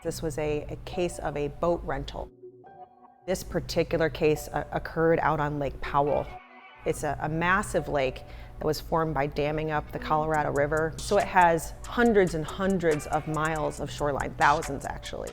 This was a case of a boat rental. This particular case occurred out on Lake Powell. It's a massive lake that was formed by damming up the Colorado River. So it has hundreds and hundreds of miles of shoreline, thousands actually.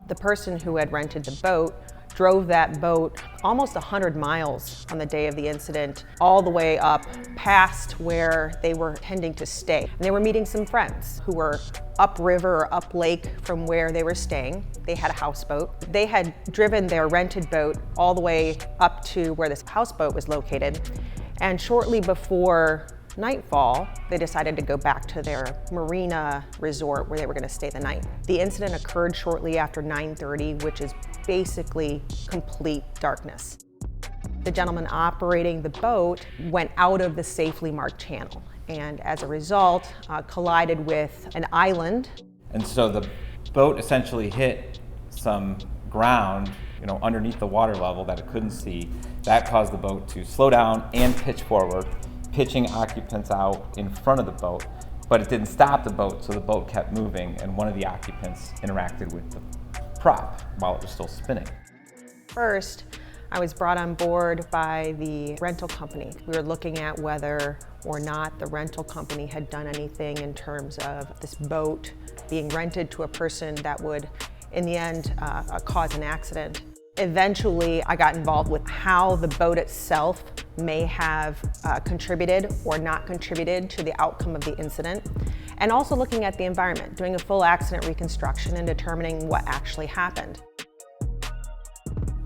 The person who had rented the boat drove that boat almost 100 miles on the day of the incident, all the way up past where they were intending to stay. And they were meeting some friends who were upriver or up lake from where they were staying. They had a houseboat. They had driven their rented boat all the way up to where this houseboat was located. And shortly before nightfall, they decided to go back to their marina resort where they were going to stay the night. The incident occurred shortly after 9:30, which is basically complete darkness. The gentleman operating the boat went out of the safely marked channel and as a result collided with an island. And so the boat essentially hit some ground, underneath the water level that it couldn't see. That caused the boat to slow down and pitch forward, pitching occupants out in front of the boat, but it didn't stop the boat, so the boat kept moving, and one of the occupants interacted with the prop while it was still spinning. First, I was brought on board by the rental company. We were looking at whether or not the rental company had done anything in terms of this boat being rented to a person that would, in the end, cause an accident. Eventually, I got involved with how the boat itself may have contributed or not contributed to the outcome of the incident, and also looking at the environment, doing a full accident reconstruction and determining what actually happened.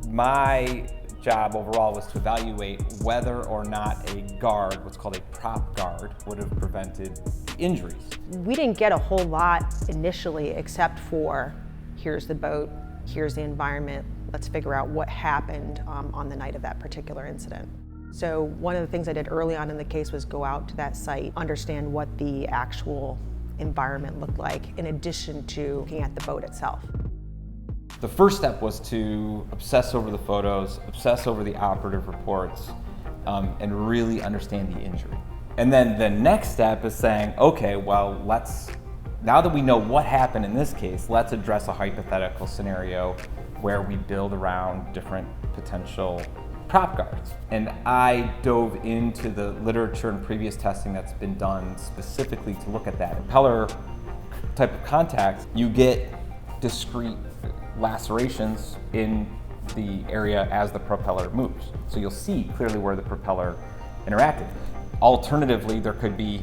My job overall was to evaluate whether or not a guard, what's called a prop guard, would have prevented injuries. We didn't get a whole lot initially except for, here's the boat, here's the environment, let's figure out what happened on the night of that particular incident. So one of the things I did early on in the case was go out to that site, understand what the actual environment looked like, in addition to looking at the boat itself. The first step was to obsess over the photos, obsess over the operative reports, and really understand the injury. And then the next step is saying, okay, well, now that we know what happened in this case, let's address a hypothetical scenario where we build around different potential prop guards. And I dove into the literature and previous testing that's been done specifically to look at that. Propeller type of contact, you get discrete lacerations in the area as the propeller moves. So you'll see clearly where the propeller interacted. Alternatively, there could be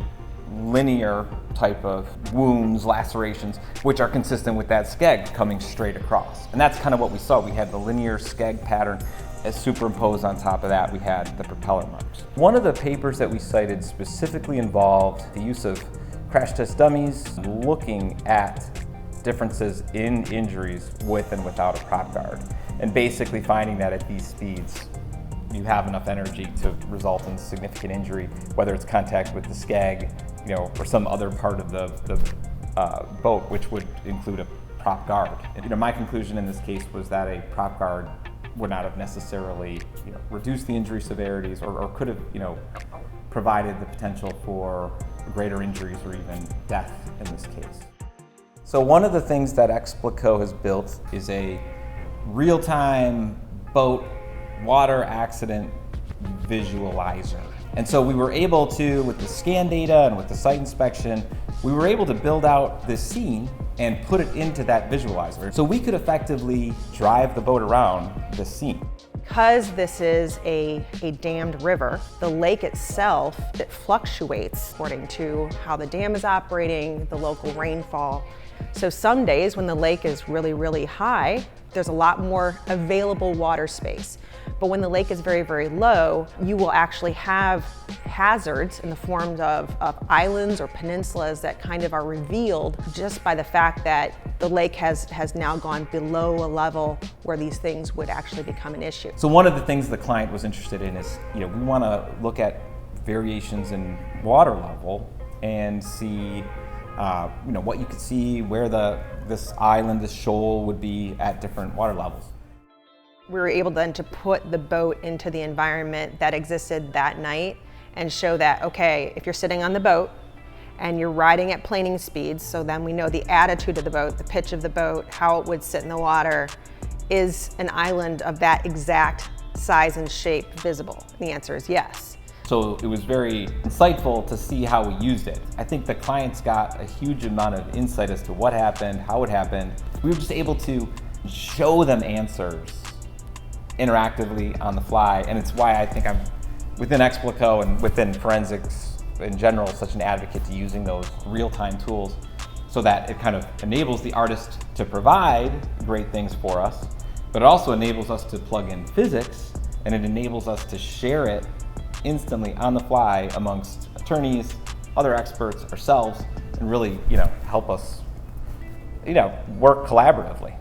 linear type of wounds, lacerations, which are consistent with that skeg coming straight across. And that's kind of what we saw. We had the linear skeg pattern, as superimposed on top of that, we had the propeller marks. One of the papers that we cited specifically involved the use of crash test dummies, looking at differences in injuries with and without a prop guard, and basically finding that at these speeds, you have enough energy to result in significant injury, whether it's contact with the skeg, or some other part of the boat, which would include a prop guard. And, my conclusion in this case was that a prop guard would not have necessarily, reduced the injury severities, or could have, provided the potential for greater injuries or even death in this case. So one of the things that Explico has built is a real-time boat water accident visualizer. And so we were able to, with the scan data and with the site inspection, we were able to build out this scene and put it into that visualizer. So we could effectively drive the boat around the scene. Because this is a dammed river, the lake itself, it fluctuates according to how the dam is operating, the local rainfall. So some days when the lake is really, really high, there's a lot more available water space. But when the lake is very, very low, you will actually have hazards in the form of islands or peninsulas that kind of are revealed just by the fact that the lake has now gone below a level where these things would actually become an issue. So one of the things the client was interested in is, we want to look at variations in water level and see what you could see, where this island, this shoal would be at different water levels. We were able then to put the boat into the environment that existed that night and show that, okay, if you're sitting on the boat and you're riding at planing speeds, so then we know the attitude of the boat, the pitch of the boat, how it would sit in the water, is an island of that exact size and shape visible? And the answer is yes. So it was very insightful to see how we used it. I think the clients got a huge amount of insight as to what happened, how it happened. We were just able to show them answers interactively on the fly, and it's why I think I'm, within Explico and within forensics in general, such an advocate to using those real-time tools, so that it kind of enables the artist to provide great things for us, but it also enables us to plug in physics, and it enables us to share it instantly on the fly amongst attorneys, other experts, ourselves, and really, help us, work collaboratively.